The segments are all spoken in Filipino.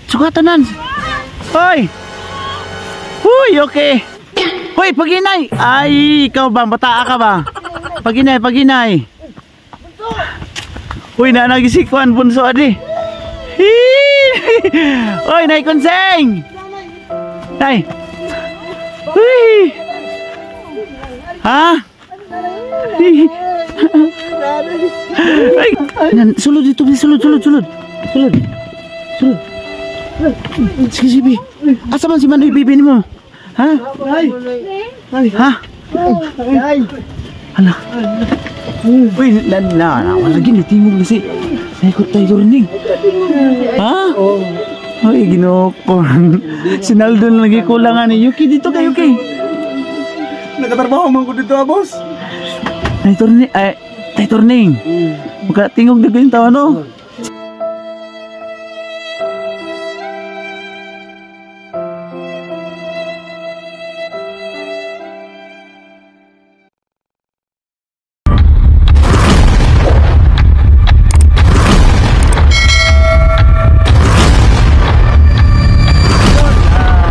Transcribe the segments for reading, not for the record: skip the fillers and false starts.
Sugatan nan. Hoy. Huy, okay. Hoy, paginay. Ay, ikaw ba? Bataa ka ba? Paginay. Huy, nagisikuan bunso adi. Hoy, nay konseng. Nay. Huy. Ha? Ay, sulod dito, sulod. Sige, Bi. Asa man si Manoy bibi mo? Ha? Ha? Hala. Uy, wala gini timog kasi. Naikot tayo rin. Ha? Uy, ginokon. Sinaldon lagi kulangan ni Yuki dito kay Yuki. Nagatrabaho man ko dito, boss. Tay turning. Maka tingog na kayong tawa, no?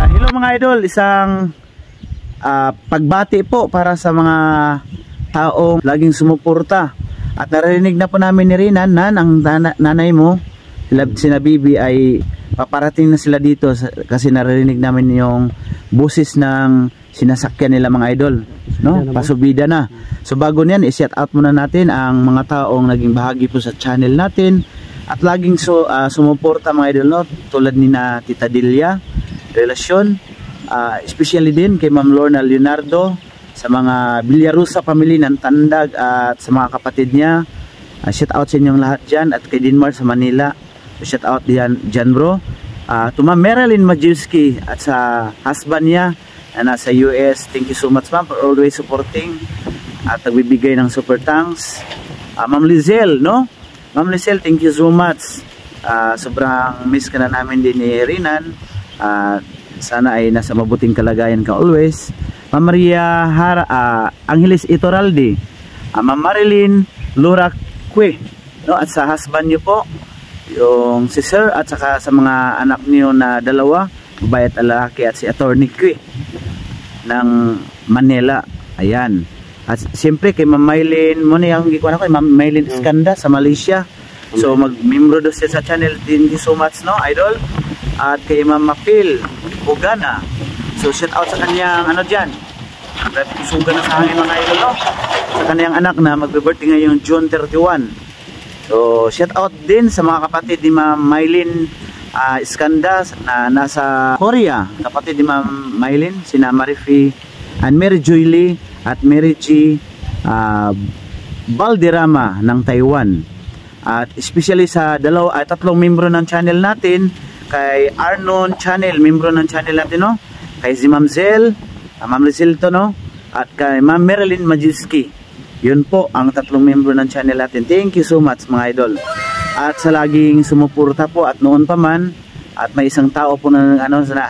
Hello mga idol, isang pagbati po para sa mga taong laging sumuporta. At narinig na po namin ni Rinan na ang nanay mo, sina Bibi, ay paparating na sila dito kasi narinig namin yung busis ng sinasakyan nila mga idol, no? Pasubida na. So bago niyan, i-shout out muna natin ang mga taong naging bahagi po sa channel natin at laging sumuporta mga idol, no? Tulad ni na Tita Delia Relasyon, especially din kay Ma'am Lorna Leonardo, sa mga Villarusa family ng Tandag at sa mga kapatid niya. Shout out sa inyong lahat dyan, at kay Dinmar sa Manila. Shout out dyan bro. To Ma'am Marilyn Majewski at sa husband niya na nasa US. Thank you so much ma'am for always supporting at nagbibigay ng super thanks. Ma'am Lizelle, no? Ma'am Lizelle, thank you so much. Sobrang miss ka na namin din ni Rinan. Sana ay nasa mabuting kalagayan ka always. Ma'am Maria Angeles Itoraldi, Ma'am Marilyn Lurakwe, no? At sa husband niyo po, yung si Sir, at saka sa mga anak niyo na dalawa, babae at lalaki, at si Attorney Kwe ng Manila. Ayan. At siyempre kay Ma'am Maylin, mo na yung gikuan ako, Ma'am Maylin Iskanda sa Malaysia. So mag-membro do siya sa channel. Thank you so much, no, idol. At kay Ma'am Mapil Bugana. So shout out sa kanyang ano dyan, suga na sa hangin mga idol, no? Sa kanyang anak na magbe-birthday ngayong June 31. So shout out din sa mga kapatid ni Ma'am Maylin Iskanda na nasa Korea. Kapatid ni Ma'am Maylin, sina Marifi and Mary Joyly at Mary G Balderrama ng Taiwan. At especially sa tatlong membro ng channel natin, kay Arnon Channel, membro ng channel natin, no? Kay si Ma'am Zel, Ma'am Rizal to, no? At kay Ma'am Marilyn Majewski. Yun po ang tatlong membro ng channel natin. Thank you so much mga idol. At sa laging sumuporta po, at noon pa man, at may isang tao po na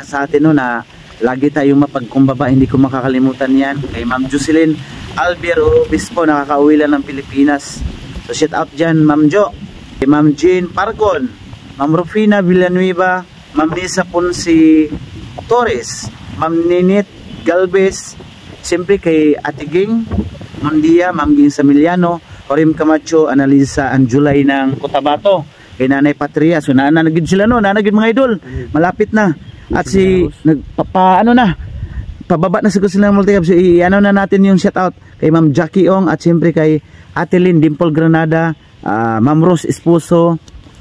sa atin, no, na lagi tayong mapagkumbaba, hindi ko makakalimutan yan. Kay Ma'am Jocelyn Albiero Obispo, nakakauwi lang ng Pilipinas. So shout out dyan Ma'am Jo. Kay Ma'am Jean Pargon, Ma'am Rufina Villanueva, Ma'am Lisa Ponce Torres, Ma'am Ninit Galvez, siyempre kay Ate Ging Mondia, Ma'am Ging Samiliano, Orim Camacho, Analisa Anjulay ng Cotabato, kay Nanay Patria. So nanagid sila, no? Nanagid mga idol, malapit na. At si pababa na siguro sila ng multi-cab. So na natin yung shout out kay Ma'am Jackie Ong, at siyempre kay Ate Lynn Dimple Granada, Ma'am Rose Esposo,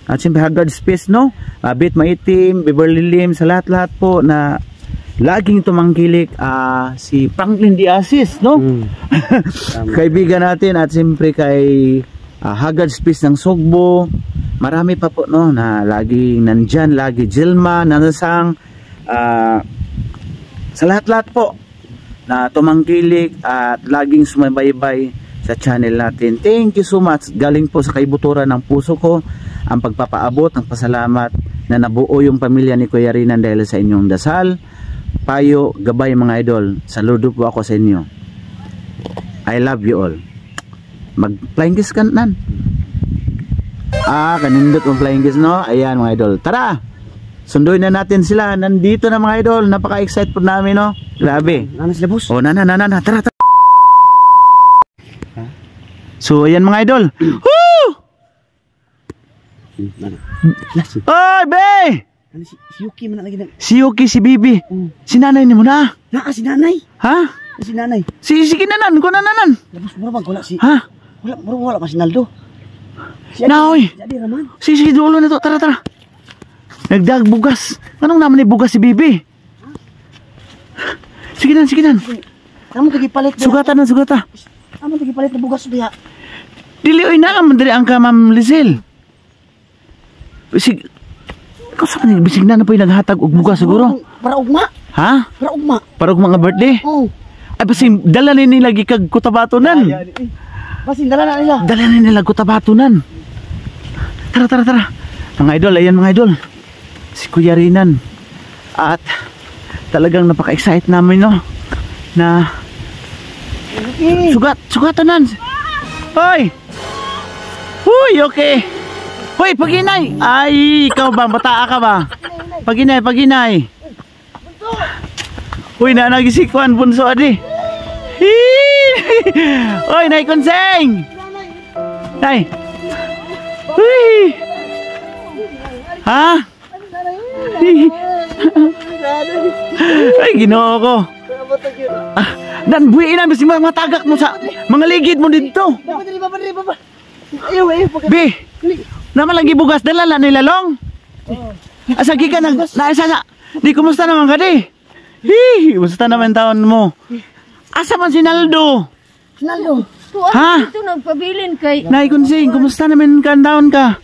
at siyempre Haggard Space, no? Bit Maitim, Beverly Lim, sa lahat-lahat po na laging tumangkilik, si Franklin Diasis, no? Kaibigan natin, at siyempre kay Haggard Space ng Sogbo. Marami pa po, no, na laging nandyan, lagi Jilma, Nanasang, sa lahat-lahat po na tumangkilik at laging sumabaybay sa channel natin. Thank you so much. Galing po sa kaibuturan ng puso ko ang pagpapaabot ng pasalamat na nabuo yung pamilya ni Kuya Rinan dahil sa inyong dasal, payo, gabay mga idol. Saludo po ako sa inyo. I love you all. Mag-flying kiss ka nan. Kanindot mo flying kiss, no? Ayan mga idol. Tara! Sunduin na natin sila. Nandito na mga idol. Napaka-excited po namin, no? Grabe. Nana sila, boss. Oh, nana. Tara. So, ayan mga idol. Woo! Nana. Oy, be! Nana, si Yuki man lagi na. Si Yuki, si Bibi. Si nanay ni mo na. Si nanay. Ha? Si nanay. Si kinanan. Ko nanan. Labos mura bang wala si. Ha? Wala pa si Naldo. Naoy. Jadi raman. Si dulo na to. Tara. Nagdag bugas. Anong naman ni bugas si Bibi? Sige nan. Kamu tagi palit. Sugatan. Kamu tagi palit na bugas biya. Dili na ang mandiri ang ka, Ma'am Lizelle. Bisig. Ikaw sa kanil, bisig na po yung naghatag og bugas siguro. Para ugma. Ha? Para ugma. Para og mga birthday? Oo. Ay, basi dala ni nila gikag kutabatonan. Basi dala na nila. Dala ni nila kutabatonan. Tara. Mga idol, ayan mga idol. Si Kuya Rinan. At talagang napaka-excite namin, no? Na sugatanan. Hoy! Huy, okay. Hoy, paginay. Ay, ikaw ba? Bataa ka ba? Paginay. Uy, nagisikuan bunso adi. Hoy, nay konseng. Nay. Uy. Ha? Ay, Ginoo ko. Dan buhiin na si mga tagak mo sa mga ligid mo dito. Ayaw. Be. Naman lagi bugas dala la nila long. Asa ka naisa na. Di kumusta naman ka di? Kumusta naman taon mo? Asa man si Naldo? Ha? Ito nagpabilin kay Nay Kunsing, kumusta naman ka taon ka?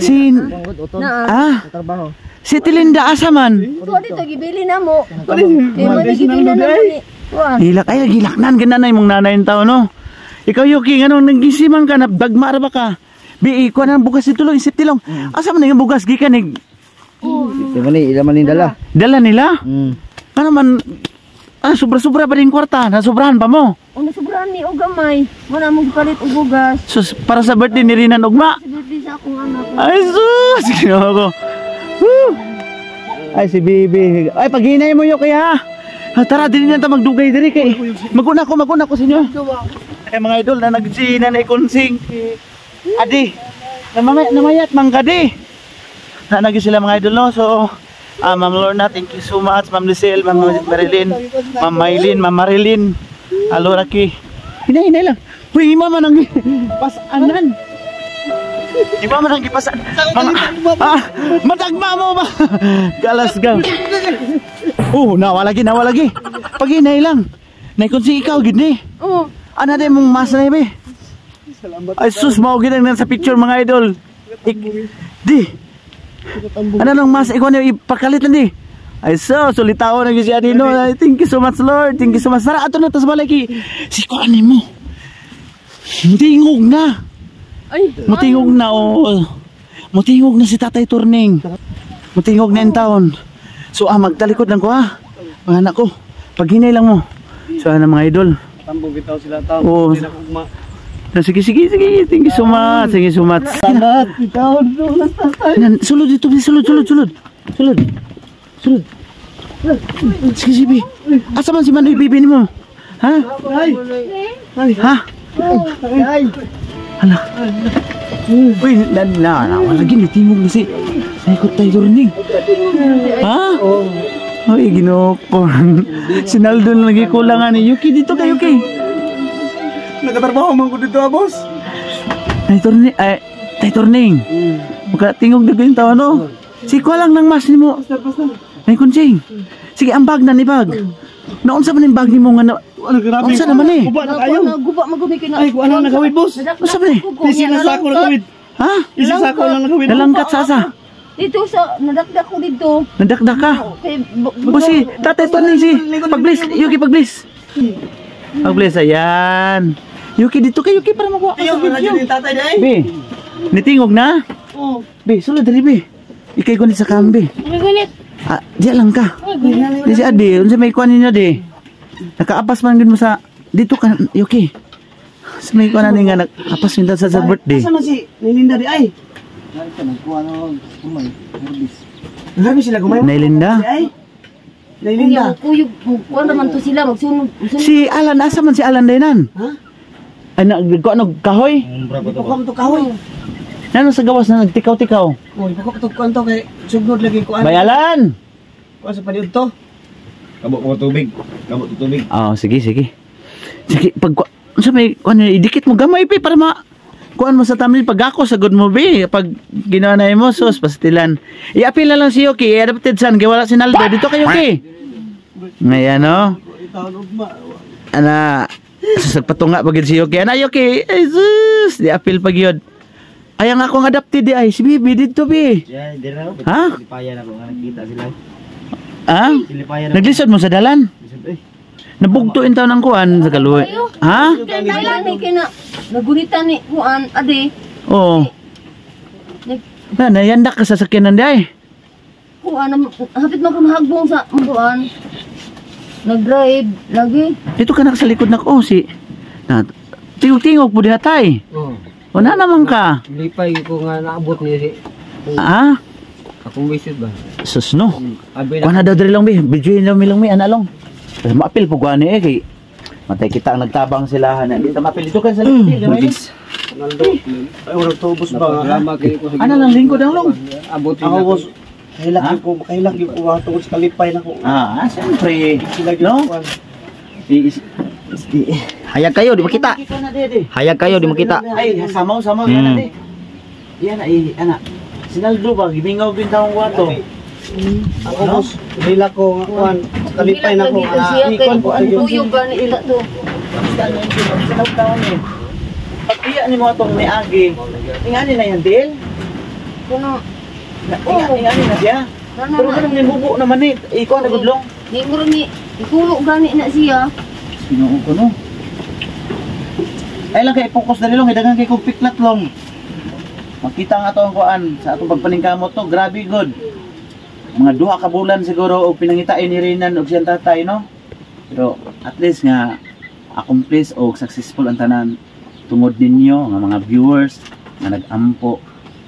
Si Si Tilinda asa man? ito dito gibili na mo. Kay manigibili na ni. Gilaknan gananay mong nanay taon no. Ikaw Yuki, anong nagisiman ka na dagmar ba ka? Bi ko na bugas ito lang isip tilong. Asa man yung bugas gikan ni? Ilaman ni dala. Dala nila? Ano man sobra-sobra pa rin kwarta, nasobrahan pa mo. Ang nasubrahan ni og gamay, wala mo gipalit og bugas. Sus, para sa birthday ni Rinan ugma. Birthday sa akong anak. Ay sus, Ginoo ko. Woo! Ay si Bibi. Ay paghinay mo Yuki ha. Tara dili na ta magdugay diri kay. Maguna ko sa inyo. Ay mga idol na nagsina na ikonsing. Adi. Namayat man kadi. Na nagi sila mga idol no. So Ma'am Lorna, thank you so much. Ma'am Lizelle, Ma'am Marilyn, Ma'am Maylin, Ma'am Marilyn. Aloraki. Hinay lang. Uy, ima man ang pasanan. Ima man ang gipasan. Matagma mo ba? Galas gang. Nawa lagi. Pag hinay lang. Naikonsi ikaw gid ni. Oo. Ana day mong mas na ibe. Ay sus, mao gid ang sa picture mga idol. Di. Ano lang mas ikaw na ipakalit na di. Ay sulitaw na gyud si Adino. Thank you so much Lord. Thank you so much. Sara ato na tas balay si kuan mo. Mutingog na. Ay, Mutingog na Mutingog na si Tatay Turning. Mutingog na in town. So magtalikod lang ko ha. Mga anak ko. Paghinay lang mo. So mga idol. Tambong bitaw sila tao. Oo. Hindi na ugma. Sige. Thank you so much. Salamat. Ikaw doon. Sulod dito, sulod. Sige. Asa man si Manoy Bibi ni mo? Ha? Ha? Hala. Uy, lagi ni tingog na si Naikot tayo Turning. Ha? Uy, Ginoo ko. Si Naldo na lagi kulangan ni Yuki. Dito ka Yuki. Nagatrabaho man ko dito, boss. Tay Turning. Tingog na kayong tawa no. Si ko lang nang mas ni mo. Nay Kunsing. Sige, ang bag na ni bag. Naunsa man yung bag ni mo nga na. Unsa naman eh? Guba na kayo. guba magumi kay na. Ay, kuha lang nagawid, boss. Unsa man eh? Isi na sako nagawid. Ha? Isi sako lang nagawid. Nalangkat sa asa. Dito sa nadakdak ko dito. Nadakdak ka. Kay Si Tatay Turning si pag-bless. Yuki pag-bless. Pag-bless, ayan. Yuki dito kay Yuki para makuha ka sa video. Tatay dai. Be, nitingog na? Oo. Be, sulod dali be. Ikay gunit sa kambe. Gunit. Diya lang ka. Di si Adi, unsa may kuan ninyo di. Nakaapas man gid mo sa dito ka Yuki. Sa may kuan nga nakapas minta sa birthday. Asa man si Nininda di ay? Grabe sila gumayon. Nailinda. Ay. Kuya, Nailinda. kuyog, kuha naman to sila, magsunod. Si Alan, asa man si Alan Dainan? Ha? Ay, ano, kahoy? Di pa ko to kahoy. Nano sa gawas na nagtikaw-tikaw? Oh, di pa ko to kanto kay sugnod lagi ko Bay Alan! Kuan sa paniud to. Kabok mo tubig. Kabok to tubig. Oh, sige. Sige, sa may, ano, idikit mo gamay, pe, para kuan mo sa tamil pag ako sagod mo be pag ginawa na mo sus pastilan i-appeal na lang si Yuki adopted son kay wala si Naldo dito kay Yuki ngayon no ana sasagpatunga pagid si Yuki ana Yuki ay sus i-appeal pag yun ay ang akong adopted di ay si Bibi dito be Yeah, di na ako. ha Silipayan ako nga nakita sila. ha Silipayan ako. naglisod mo sa dalan Eh, nabugtuin taon ang kuan sa kaluwi ha Kailan ni kina nagunitan ni kuan ade. oo na nayandak ka sa sakyanan di ay Kuan hapit man kun hagbong sa kuan. Nag-drive lagi. dito ka na sa likod na ko si na tingog-tingog po diha tay Oh. wala naman ka Lipay ko nga naabot niya si ah akong visit ba. sus no Abi kuha na daw diri lang bi video lang mi analong kasi maapil po kuha ni kay matay kita ang nagtabang silahan na dito maapil dito ka sa likod gamay Naldo. Ay wala tubos ba. Salamat kay ko. ano lang lingkod ang long Abot ako boss. Kailak ko tungod sa kalipay na ko. siyempre Sila no kuan. hayag kayo, di makita. Hayag kayo, di makita. ay samaw yan ate yan ay ana sinaldo ba gibingaw bintang wato Ako boss, hila ko nga kuan. Kalipay na ko siya kay ikon ko ayo. kuyog gani ila to. pagkiya ni mo atong ni Agi ingani na yan Del Kuno ingani na siya pero ganun ni bubo naman ni ikaw na gudlong ni muro ni ikulo gani na siya. Sinuong ko no. Ay lang kay focus na nilong, daghang kay kong piklat long. Makita nga to ang kuan sa atong pagpaningkamot to, grabe good. Mga duha ka bulan siguro og pinangitain ni Rinan og siyang tatay no. Pero at least nga accomplish og successful ang tanan tungod ninyo nga mga viewers nga nag-ampo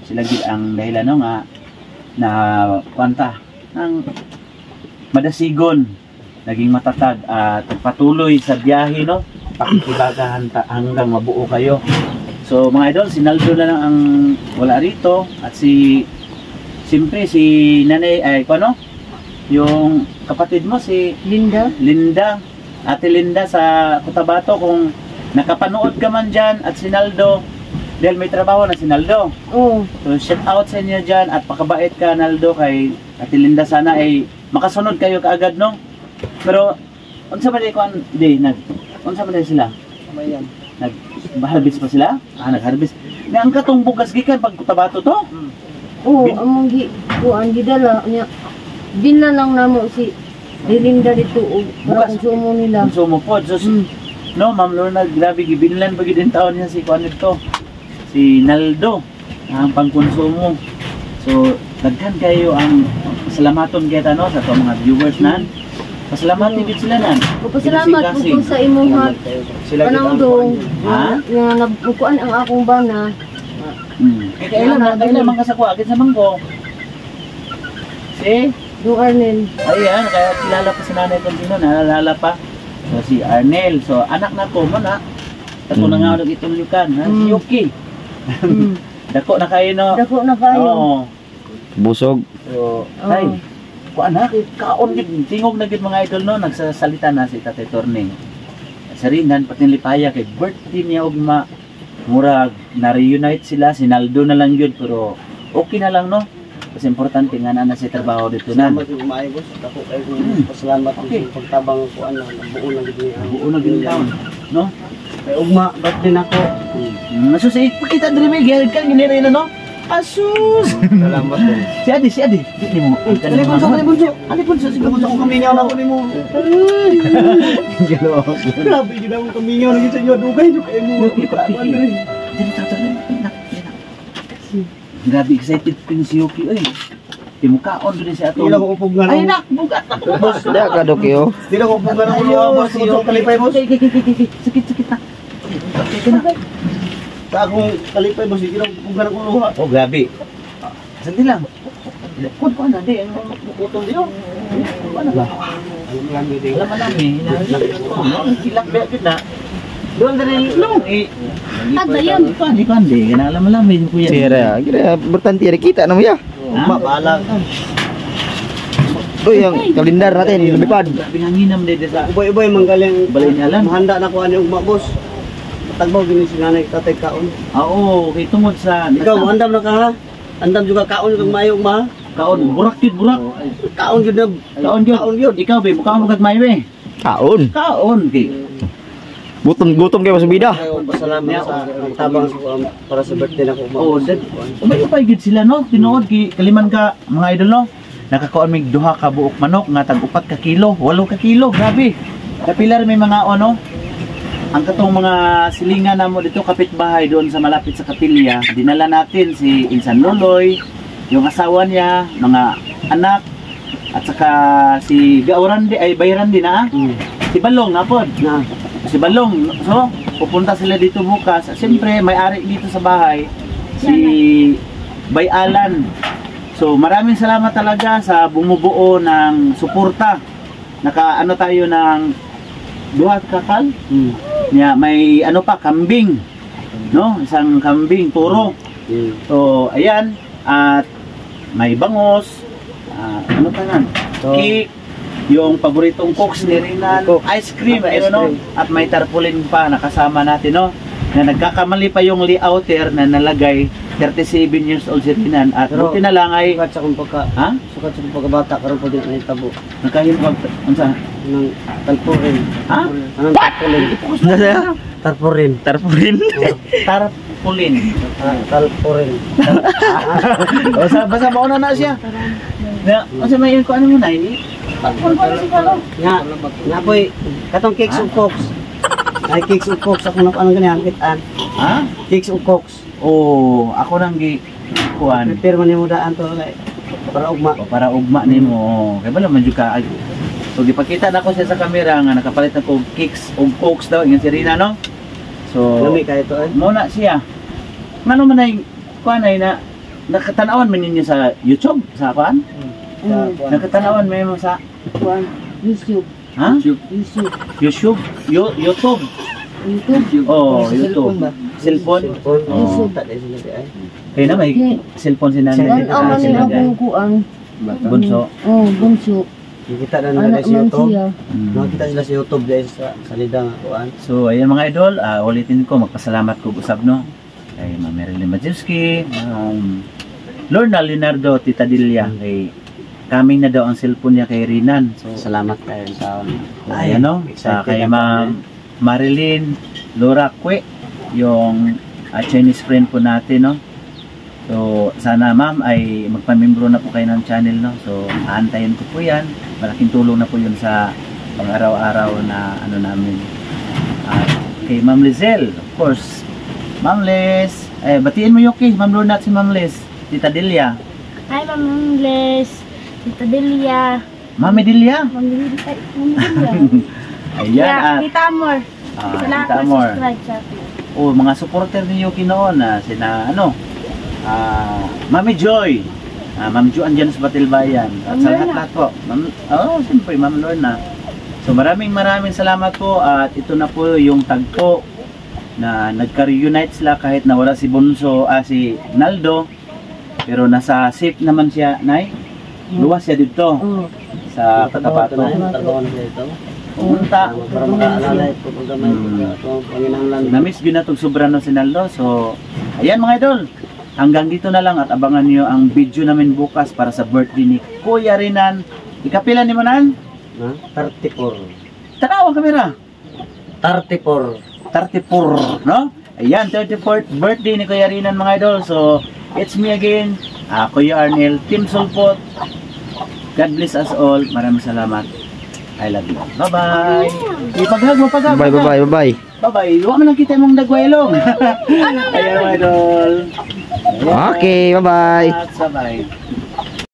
sila gid ang dahilan no nga na kwanta ng madasigon naging matatag at patuloy sa biyahe no pakikibagahan hanggang mabuo kayo so mga idol si Naldo na lang ang wala rito at siyempre si nanay ay ano yung kapatid mo si Linda. Ate Linda sa Cotabato kung nakapanood ka man dyan at si Naldo dahil may trabaho na si Naldo Oh, so shout out sa inyo dyan at pakabait ka Naldo kay Ate Linda sana ay makasunod kayo kaagad no pero unsa man ko unsa man sila Mayan. nag-harvest pa sila nag-harvest may ang katong bugas gikan pag Cotabato to oh, among kuan gidala niya. Binla lang namo si Linda dito og para Bukas. konsumo nila. konsumo po so no Ma'am Lorna grabe gibinlan pag din taon niya si kuan nito si Naldo ang pangkonsumo so daghan kayo ang salamaton kita no sa mga viewers nan pasalamatin gid sila nan Pasalamat po sa imong panangdong Ha? nga nabukuan ang akong bana. kailan man ka sa kuha agad sa mangko si Do Arnel. ayan kaya kilala pa si nanay kung sino naalala pa so si Arnel so anak na ko mo na ako na nga nag-itulyukan si Yuki dako na kayo no Dako na kayo. oo Busog. so ay kuan na kaon gid tingog na gid mga idol no nagsasalita na si Tatay Torning sa Rinan pati Lipaya kay birthday niya og murag na reunite sila si Naldo na lang yun pero okay na lang no kasi importante nga na si trabaho dito na Salamat yung maayo boss. Ako kay pasalamat Okay. sa pagtabang ko nabuo na gid niya. buo na gid taon no Kay ugma ba't din ako. asus pakita diri may gyud kan ginire na no asus Salamat po. si Adi di mo Ali bunso. ali punso sige Bunso ko kamingaw na ko nimo. galo Grabe gid ako kamingaw na gid sa inyo dugay jud kay mo. dili tato grabe excited pin si Yuki oy timukaon diri si ato Dili ko upog nga. ay nak bugat ako Boss, da ka do kayo. Dili ko upog nga ng boss. Bunso kalipay boss. sakit na Sa akong kalipay boss, dili ko upog nga ng luha. oh grabe sandi lang Kung pa na, di. Ano putol diyo? Ano ba? Alam mo namin. Ilang beses na. Doon na rin long. Ada yan. Di pa, hindi. Alam mo namin yung kuya. Sira, kira bertantira kita na mo ya. Ha? Bahala. Uy, yung kalendar natin, lumipad. Pinanginam din sa Uboy-uboy manggaling Balinyalan. mahanda na ko ani ugma boss. Tagbaw gini si nanay tatay kaon. Oo, kay tungod sa Ikaw andam na ka ha? Andam juga kaon kag mayo ugma. kaon, burak yun, burak. Kaon gyud na. Kaon yun. Kaon yun. Ikaw, be, mukha mo kagmay, be. Kaon. Kaon, kay. Gutom kayo sa bida. Ayaw pasalamat sa tabang para sa birthday na ko. Oo, umay gid sila, no? Tinuod, kaliman ka, mga idol, no? Nakakuan mig duha ka buok manok nga tag 4 ka kilo, 8 ka kilo, grabe. Kapilar may mga ano, ang katong mga silingan namo dito kapitbahay doon sa malapit sa kapilya, dinala natin si Insan Loloy, yung asawa niya, mga anak, at saka si Gaurandi ay Bayrandi na, si Balong na pod. Na. Si Balong, so pupunta sila dito bukas. Siyempre may-ari dito sa bahay si Bay Alan. So maraming salamat talaga sa bumubuo ng suporta. Nakaano tayo ng duha kakal. May ano pa, kambing. No, isang kambing puro. So ayan, at may bangos, ano pa nan? Cake, yung paboritong cooks ni Rinan, ice cream, no? At may tarpaulin pa nakasama natin, no? Na nagkakamali pa yung layouter na nalagay 37 years old si Rinan at buti na lang ay Sukat sa kong pagka, ha? sukat sa kong pagkabata karon po din na itabo. Nakahimpag unsa? Nang talpurin. Ha? Anong talpurin? Talpurin. Tarpurin. Tarpaulin. Talpurin. Basta mauna na siya. Na, kasi may ko ano mo na ini? Nga po'y, katong cakes of cokes. Ay, cakes of cokes. Ako na anong ganyan, kitaan. Ha? Cakes of cokes. Oh, ako nang kuan. Prepare man yung daan to. Para ugma. O para ugma nimo. Kay bala man jud ka. So gipakita na ko siya sa camera nga nakapalit na ko cakes og cokes daw ingon si Rina, no? So Lami ka ito eh. muna siya. Ngano man ay kuan ay na nakatanawan man ninyo sa YouTube sa kuan? Nakatanawan may mo sa Kuan, YouTube. ha? YouTube. YouTube. YouTube. YouTube. Oh, Sa YouTube. cellphone ba? Cellphone. Oh. Tak ada sila di ay. Kaya na may cellphone si nanay. Dan aman ni akong kuan. Bunso. Oh, bunso. Kita na nila Anak sa man YouTube. siya. Nakita sila sa YouTube dahil sa salida nga kuan. So, ayan mga idol, ulitin ko, magpasalamat ko usab, no? Kay Ma'am Marilyn Majewski, Lorna Leonardo Titadilla, kay coming na daw ang cellphone niya kay Rinan. So, Salamat kayo sa ayan, no? Sa kay Ma'am Marilyn Laura Kwe, yung Chinese friend po natin, no? So, sana ma'am ay magpamimbro na po kayo ng channel, no? So, aantayin ko po yan. Malaking tulong na po yun sa pang-araw-araw na ano namin. At kay Ma'am Lizelle, of course. Ma'am Liz, batiin mo yung case, Ma'am Lorna at si Ma'am Liz. Tita Delia. Hi, Ma'am Les. Tita Delia. Ma'am Delia. Ma'am Delia. Ayan, Yeah, at Tita Amor. Salamat Tita Amor. subscribe sa akin. Oh, mga supporter ni Yuki noon na sina ano, Mami Joy, Ma'am Jo andyan sa Batilbayan at sa lahat po. Siyempre Ma'am Lorna. So maraming salamat po at ito na po yung tagpo na nagka-reunite sila kahit na wala si Bunso, si Naldo, pero nasa safe naman siya, nay. Luwas siya dito Oh. sa Cotabato. Trabaho na ito. Pumunta. Para makaalala ito kung gamay ito panginahanglan. Na-miss yun na itong sobra no si Naldo. So, ayan mga idol. Hanggang dito na lang at abangan niyo ang video namin bukas para sa birthday ni Kuya Rinan. Ikapila ni Manan? 34. Tanawa kamera. 34. 34, no? Ayan, 34th birthday ni Kuya Rinan mga idol. So, it's me again, Kuya Arnel, Team Sulpot. God bless us all. Maraming salamat. I love you. Bye-bye. Ipaghag mo, paghag. Bye, bye, bye, bye, bye. Bye-bye. Huwag mo lang kita mong dagwailong. Ayan mga idol. Ayan. Okay, bye-bye. Bye-bye.